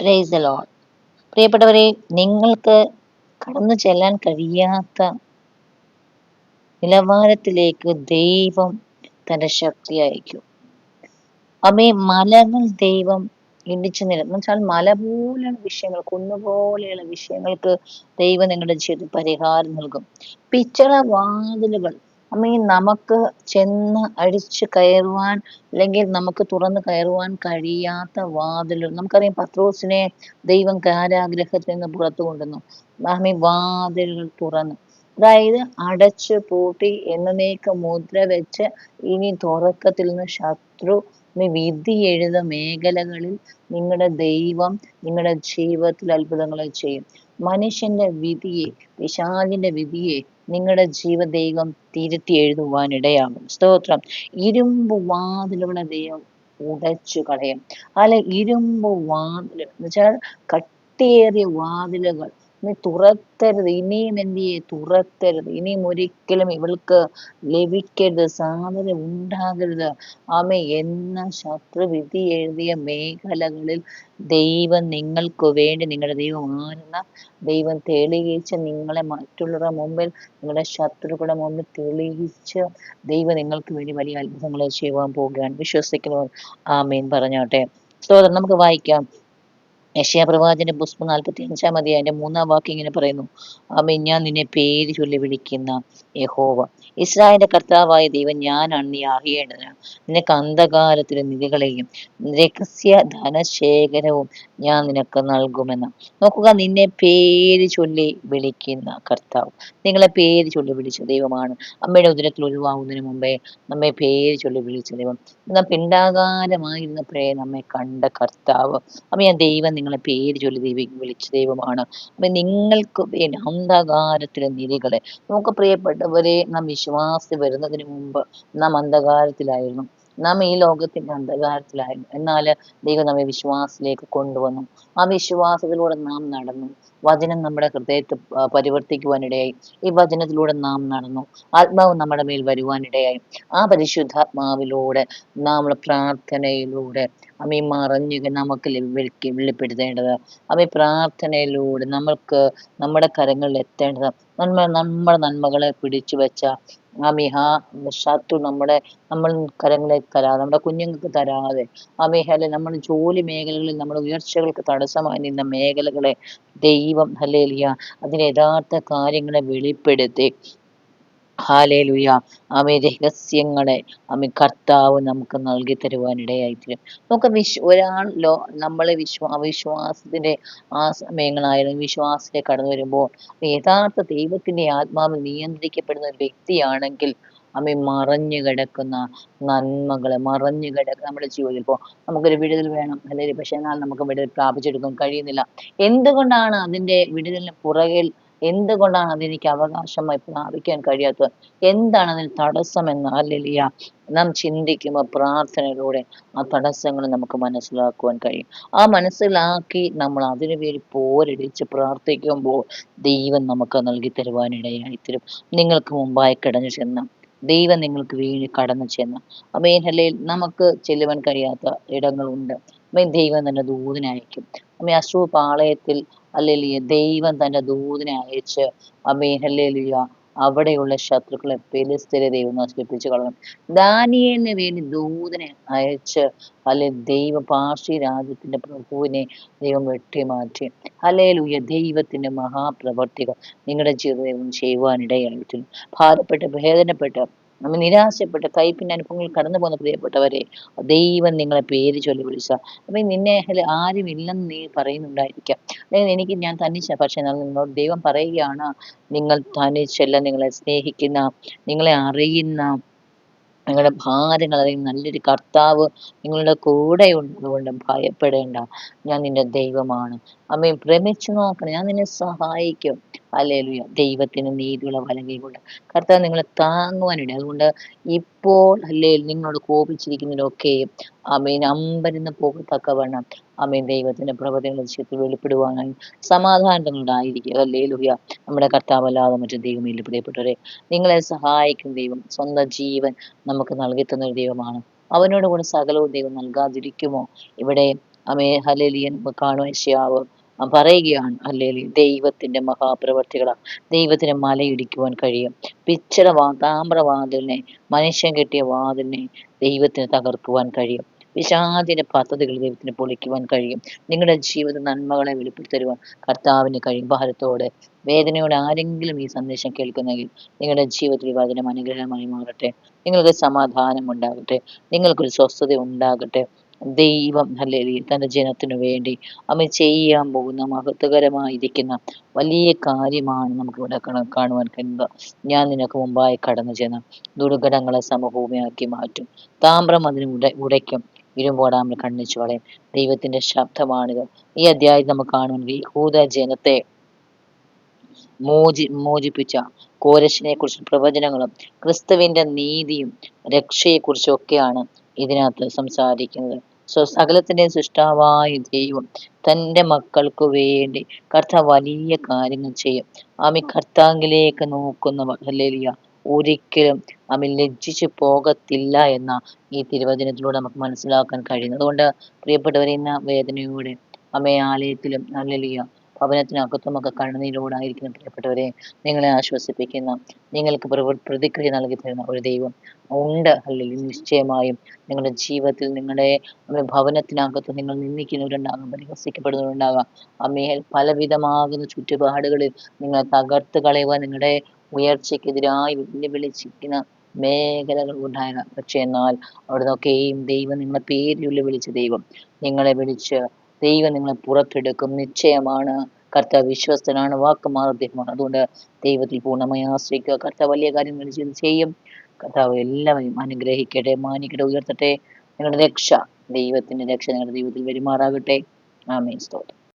Praise the Lord. പ്രിയപ്പെട്ടവരെ, നിങ്ങൾക്ക് കടന്നു ചെല്ലാൻ കഴിയാത്ത നിലവാരത്തിലേക്ക് ദൈവം തന്റെ ശക്തി അയക്കും. മലകൾ ദൈവം ഇടിച്ചു നിരത്തും വെച്ചാൽ മല പോലെയുള്ള വിഷയങ്ങൾ, കുന്നുപോലെയുള്ള വിഷയങ്ങൾക്ക് ദൈവം നിങ്ങളുടെ ജീവിതത്തിൽ പരിഹാരം നൽകും. പിച്ചള വാതിലുകൾ നമുക്ക് ചെന്ന് അടിച്ചു കയറുവാൻ അല്ലെങ്കിൽ നമുക്ക് തുറന്ന് കയറുവാൻ കഴിയാത്ത വാതിലുകൾ. നമുക്കറിയാം, പത്രോസിനെ ദൈവം കാരാഗൃഹത്തിൽ നിന്ന് പുറത്തു കൊണ്ടുവന്നു. വാതിലുകൾ തുറന്നു, അതായത് അടച്ചു പൂട്ടി എന്നേക്ക് മുദ്ര വെച്ച് ഇനി തുറക്കത്തിൽ നിന്ന് ശത്രു വിധി എഴുത മേഖലകളിൽ നിങ്ങളുടെ ദൈവം നിങ്ങളുടെ ജീവിതത്തിൽ അത്ഭുതങ്ങളെ ചെയ്യും. മനുഷ്യന്റെ വിധിയെ, പിശാചിന്റെ വിധിയെ നിങ്ങളുടെ ദൈവം തിരുത്തി എഴുതുവാൻ ഇടയാകും. സ്തോത്രം. ഇരുമ്പ് വാതിലുകളെ ദൈവം ഉടച്ചു കളയും. അല്ലെ, ഇരുമ്പ് വാതിൽ എന്ന് വെച്ചാൽ കട്ടിയേറിയ വാതിലുകൾ നീ തുറക്കരുത്. ഇനിയും എന്തിയെ തുറക്കരുത്. ഇനിയും ഒരിക്കലും ഇവൾക്ക് ലഭിക്കരുത്, സാധ്യത ഉണ്ടാകരുത് എന്ന ശത്രു വിധി എഴുതിയ മേഖലകളിൽ ദൈവം നിങ്ങൾക്ക് വേണ്ടി, നിങ്ങളുടെ ദൈവം ആരെന്ന ദൈവം തെളിയിച്ച് നിങ്ങളെ മറ്റുള്ളവരുടെ മുമ്പിൽ, നിങ്ങളുടെ ശത്രുക്കളുടെ മുമ്പിൽ തെളിയിച്ച് ദൈവം നിങ്ങൾക്ക് വേണ്ടി വലിയ അത്ഭുതങ്ങളെ ചെയ്യുവാൻ പോവുകയാണ്. വിശ്വസിക്കുന്നവർ ആമേൻ പറഞ്ഞാട്ടെ. സ്തോത്രം. നമുക്ക് വായിക്കാം. യെശയ്യാ പ്രവാചകന്റെ പുസ്തകം 45-ാം അധ്യായം 3-ാം വാക്യം ഇങ്ങനെ പറയുന്നു. ഞാൻ നിന്നെ പേര് ചൊല്ലി വിളിക്കുന്ന യഹോവ, ഇസ്രായേലിന്റെ കർത്താവായ ദൈവം ഞാനാണ്, നീ അറിയേണ്ടതിന്. നിനക്ക് അന്ധകാരത്തിലെ നിധികളെയും രഹസ്യ ധനശേഖരവും ഞാൻ നിനക്ക് നൽകുമെന്ന്. നോക്കുക, നിന്നെ പേര് ചൊല്ലി വിളിക്കുന്ന കർത്താവ്, നിങ്ങളെ പേര് ചൊല്ലി വിളിച്ച ദൈവമാണ്. അമ്മയുടെ ഉദരത്തിൽ ഒഴിവാകുന്നതിന് മുമ്പേ നമ്മെ പേര് ചൊല്ലി വിളിച്ച ദൈവം, നാം പിണ്ടാകാരമായിരുന്നപ്പോഴേ നമ്മെ കണ്ട കർത്താവ്. ദൈവം നിങ്ങളെ പേര് ചൊല്ലി വിളിച്ച ദൈവമാണ്. നിങ്ങൾക്ക് വേണ്ടി അന്ധകാരത്തിലെ നിധികളെ. നമുക്ക് പ്രിയപ്പെട്ടവരെ, നാം വിശ്വാസത്തിൽ വരുന്നതിന് മുമ്പ് നാം അന്ധകാരത്തിലായിരുന്നു. നാം ഈ ലോകത്തിന്റെ അന്ധകാരത്തിലായിരുന്നു. എന്നാൽ ദൈവം നമ്മെ വിശ്വാസത്തിലേക്ക് കൊണ്ടുവന്നു. ആ വിശ്വാസത്തിലൂടെ നാം നടന്നു. വചനം നമ്മുടെ ഹൃദയത്തെ പരിവർത്തിക്കുവാനിടയായി. ഈ വചനത്തിലൂടെ നാം നടന്നു. ആത്മാവ് നമ്മുടെ മേൽ വരുവാനിടയായി. ആ പരിശുദ്ധാത്മാവിലൂടെ നാം പ്രാർത്ഥനയിലൂടെ മറഞ്ഞു നമുക്ക് വെളിപ്പെടുത്തേണ്ടത്. പ്രാർത്ഥനയിലൂടെ നമുക്ക് നമ്മുടെ കരങ്ങളിൽ എത്തേണ്ടത്. നമ്മുടെ നന്മകളെ പിടിച്ചു വെച്ച ശത്രു നമ്മൾ കരങ്ങളിലേക്ക് തരാതെ, നമ്മുടെ കുഞ്ഞുങ്ങൾക്ക് തരാതെ, നമ്മുടെ ജോലി മേഖലകളിൽ നമ്മുടെ ഉയർച്ചകൾക്ക് തടസ്സമായി നിന്ന മേഖലകളെ ദൈവം അതിന്റെ യഥാർത്ഥ കാര്യങ്ങളെ വെളിപ്പെടുത്തി ഹാലേലുയ രഹസ്യങ്ങളെ കർത്താവ് നമുക്ക് നൽകി തരുവാൻ ഇടയായിത്തീരും. നമുക്ക് ഒരാൾ നമ്മളെ അവിശ്വാസത്തിന്റെ ആ സമയങ്ങളായിരുന്നു വിശ്വാസത്തിലേക്ക് കടന്നു വരുമ്പോൾ യഥാർത്ഥ ദൈവത്തിന്റെ ആത്മാവിൽ നിയന്ത്രിക്കപ്പെടുന്ന ഒരു വ്യക്തിയാണെങ്കിൽ മറഞ്ഞു കിടക്കുന്ന നന്മകളെ, മറഞ്ഞു കിടക്കുന്ന നമ്മുടെ ജീവിതത്തിൽ ഇപ്പോൾ നമുക്കൊരു വിടുതൽ വേണം, അല്ലെങ്കിൽ പക്ഷേ എന്നാൽ നമുക്ക് വിടുതൽ പ്രാപിച്ചെടുക്കാൻ കഴിയുന്നില്ല. എന്തുകൊണ്ടാണ് അതിന്റെ വിടുതലിന് പുറകിൽ, എന്തുകൊണ്ടാണ് അതെനിക്ക് അവകാശമായി പ്രാപിക്കാൻ കഴിയാത്തത്, എന്താണ് അതിന് തടസ്സമെന്ന് നാം ചിന്തിക്കുമ്പോൾ പ്രാർത്ഥനയിലൂടെ ആ തടസ്സങ്ങൾ നമുക്ക് മനസ്സിലാക്കുവാൻ കഴിയും. ആ മനസ്സിലാക്കി നമ്മൾ അതിനു വേണ്ടി പോരടിച്ച് പ്രാർത്ഥിക്കുമ്പോൾ ദൈവം നമുക്ക് നൽകി തരുവാനിടയായിത്തീരും. നിങ്ങൾക്ക് മുമ്പായി കടന്നു ചെന്ന ദൈവം നിങ്ങൾക്ക് വേണ്ടി കടന്നു ചെന്ന നമുക്ക് ചെല്ലുവാൻ കഴിയാത്ത ഇടങ്ങളുണ്ട്. ദൈവം തന്നെ ദൂതനെ അയക്കും. അശ്രൂർ പാളയത്തിൽ ദൈവം തന്റെ ദൂതനെ അയച്ച് അവിടെയുള്ള ശത്രുക്കളെ ഫെലിസ്ത്യരെ ദൈവം നശിപ്പിച്ചു കളയും. ദാനിയേലിന് വേണ്ടി ദൂതനെ അയച്ച് ദൈവം പാർസി രാജ്യത്തിന്റെ പ്രഭുവിനെ ദൈവം വെട്ടിമാറ്റി. ഹല്ലേലൂയ. ദൈവത്തിന്റെ മഹാപ്രവർത്തികൾ നിങ്ങളുടെ ജീവിതം ചെയ്യുവാനിടയായിട്ടുണ്ട്. ഭാരപ്പെട്ട്, വേദനപ്പെട്ട്, നിരാശപ്പെട്ട്, കൈപ്പിന്റെ അനുഭവങ്ങൾ കടന്നു പോകുന്ന പ്രിയപ്പെട്ടവരെ, ദൈവം നിങ്ങളെ പേര് ചൊല്ലി വിളിച്ച നിന്നെ ആരും ഇല്ലെന്ന് നീ പറയുന്നുണ്ടായിരിക്കാം. ഞാൻ തനിച്ച, പക്ഷെ നിങ്ങളോട് ദൈവം പറയുകയാണ്, നിങ്ങൾ തനിച്ചല്ല, നിങ്ങളെ സ്നേഹിക്കുന്ന, നിങ്ങളെ അറിയുന്ന, നിങ്ങളുടെ ഭാരങ്ങൾ അറിയുന്ന നല്ലൊരു കർത്താവ് നിങ്ങളുടെ കൂടെ ഉള്ളതുകൊണ്ട് ഭയപ്പെടേണ്ട. ഞാൻ നിന്റെ ദൈവമാണ്. ഭ്രമിച്ചു നോക്കണം, ഞാൻ നിന്നെ സഹായിക്കും. ഹല്ലേലൂയ. ദൈവത്തിന് നീതിയുള്ള വലങ്കൈ കൊണ്ട് കർത്താവ് നിങ്ങളെ താങ്ങുവാനിട. അതുകൊണ്ട് ഇപ്പോൾ നിങ്ങളോട് കോപിച്ചിരിക്കുന്നതിലൊക്കെയും അമ്പരന്ന് പോകത്തക്കവണ്ണം ദൈവത്തിന്റെ പ്രവൃത്തികളുടെ വിഷയത്തിൽ വെളിപ്പെടുവാനായി സമാധാനങ്ങളുണ്ടായിരിക്കുക. ഹല്ലേലൂയ. നമ്മുടെ കർത്താവല്ലാതെ മറ്റു ദൈവമില്ല. പ്രിയപ്പെട്ടവരെ, നിങ്ങളെ സഹായിക്കും ദൈവം. സ്വന്തം ജീവൻ നമുക്ക് നൽകി തന്നൊരു ദൈവമാണ്. അവനോട് കൂടെ സകലവും ദൈവം നൽകാതിരിക്കുമോ? ഇവിടെ ഹല്ലേലൂയ നമുക്ക് കാണുവാൻ യെശയ്യാവ് പറയുകയാണ് ഹല്ലേലൂയ ദൈവത്തിന്റെ മഹാപ്രവർത്തികളാ. ദൈവത്തിന് മലയിടിക്കുവാൻ കഴിയും. താമ്രവാതിലിനെ, മനുഷ്യൻ കെട്ടിയ വാതിലിനെ ദൈവത്തിന് തകർക്കുവാൻ കഴിയും. പിശാചിന്റെ പദ്ധതികൾ ദൈവത്തിന് പൊളിക്കുവാൻ കഴിയും. നിങ്ങളുടെ ജീവിത നന്മകളെ വെളിപ്പെടുത്തരുവാൻ കർത്താവിന് കഴിയും. ഭാരത്തോടെ വേദനയോടെ ആരെങ്കിലും ഈ സന്ദേശം കേൾക്കുന്നെങ്കിൽ നിങ്ങളുടെ ജീവിതത്തിൽ ഈ വചനം അനുഗ്രഹമായി മാറട്ടെ. നിങ്ങൾക്ക് സമാധാനം ഉണ്ടാകട്ടെ. നിങ്ങൾക്കൊരു സ്വസ്ഥത ഉണ്ടാകട്ടെ. ദൈവം ഹല്ലേലൂയ തന്റെ ജനത്തിനു വേണ്ടി ചെയ്യാൻ പോകുന്ന മഹത്വകരമായിരിക്കുന്ന വലിയ കാര്യമാണ് നമുക്കിവിടെ കാണുവാൻ കഴിയുന്നത്. ഞാൻ നിനക്ക് മുമ്പായി കടന്നു ചെന്ന് ദുർഘടങ്ങളെ സമഭൂമിയാക്കി മാറ്റും. താമ്രം അതിന് ഉടയ്ക്കും, ഇരുമ്പോടാമ്പൽ ഖണ്ഡിച്ചു കളയും. ദൈവത്തിന്റെ ശബ്ദമാണിത്. ഈ അധ്യായം നമുക്ക് കാണുവാൻ യഹൂദ ജനത്തെ മോചിപ്പിച്ച കോരശിനെ കുറിച്ചും പ്രവചനങ്ങളും ക്രിസ്തുവിന്റെ നീതിയും രക്ഷയെക്കുറിച്ചും ഒക്കെയാണ് ഇതിനകത്ത് സംസാരിക്കുന്നത്. സകലത്തിന്റെ സൃഷ്ടാവായ ദൈവം തന്റെ മക്കൾക്ക് വേണ്ടി കർത്താവ് വലിയ കാര്യങ്ങൾ ചെയ്യും. കർത്താവിലേക്ക് നോക്കുന്നവർ ഹല്ലേലൂയ ഒരിക്കലും ലജ്ജിച്ചു പോകത്തില്ല എന്ന ഈ തിരുവചനത്തിലൂടെ നമുക്ക് മനസ്സിലാക്കാൻ കഴിയുന്നു. അതുകൊണ്ട് പ്രിയപ്പെട്ടവരെ, ഇന്ന് വേദനയോടെ ആലയത്തിലും ഹല്ലേലൂയ ഭവനത്തിനകത്തുമൊക്കെ കണ്ണുനീരോടായിരിക്കുന്ന പ്രിയപ്പെട്ടവരെ, നിങ്ങളെ ആശ്വസിപ്പിക്കുന്ന, നിങ്ങൾക്ക് പ്രതിക്രിയ നൽകി തരുന്ന ഒരു ദൈവം ഉണ്ട്. ഹല്ലേലൂയ നിശ്ചയമായും നിങ്ങളുടെ ജീവിതത്തിൽ, നിങ്ങളുടെ ഭവനത്തിനകത്ത് നിങ്ങൾ നിന്ദിക്കുന്നവരുണ്ടാകാം, പരിഹസിക്കപ്പെടുന്നവരുണ്ടാകാം. പലവിധമാകുന്ന ചുറ്റുപാടുകളിൽ നിങ്ങൾ തകർത്ത് കളയുവാൻ, നിങ്ങളുടെ ഉയർച്ചയ്ക്കെതിരായി വെല്ലുവിളിച്ചിരിക്കുന്ന മേഖലകൾ ഉണ്ടാകാം. പക്ഷെ എന്നാൽ അവിടുന്നൊക്കെയും ദൈവം നിങ്ങളെ പേര് വിളിച്ച ദൈവം നിങ്ങളെ വിളിച്ച് ദൈവം നിങ്ങളെ പുറത്തെടുക്കും. നിശ്ചയമാണ്. കർത്താവ് വിശ്വസ്തനാണ്, വാക്ക് മാർദ്ദമാണ്. അതുകൊണ്ട് ദൈവത്തിൽ പൂർണ്ണമായി ആശ്രയിക്കുക. കർത്താവ് വലിയ കാര്യങ്ങൾ ചെയ്യും. കർത്താവ് എല്ലാവരെയും അനുഗ്രഹിക്കട്ടെ, മാനിക്കട്ടെ, ഉയർത്തട്ടെ. നിങ്ങളുടെ രക്ഷ, ദൈവത്തിന്റെ രക്ഷ നിങ്ങളുടെ ജീവിതത്തിൽ വരുമാറാകട്ടെ. ആമേൻ. സ്തോത്രം.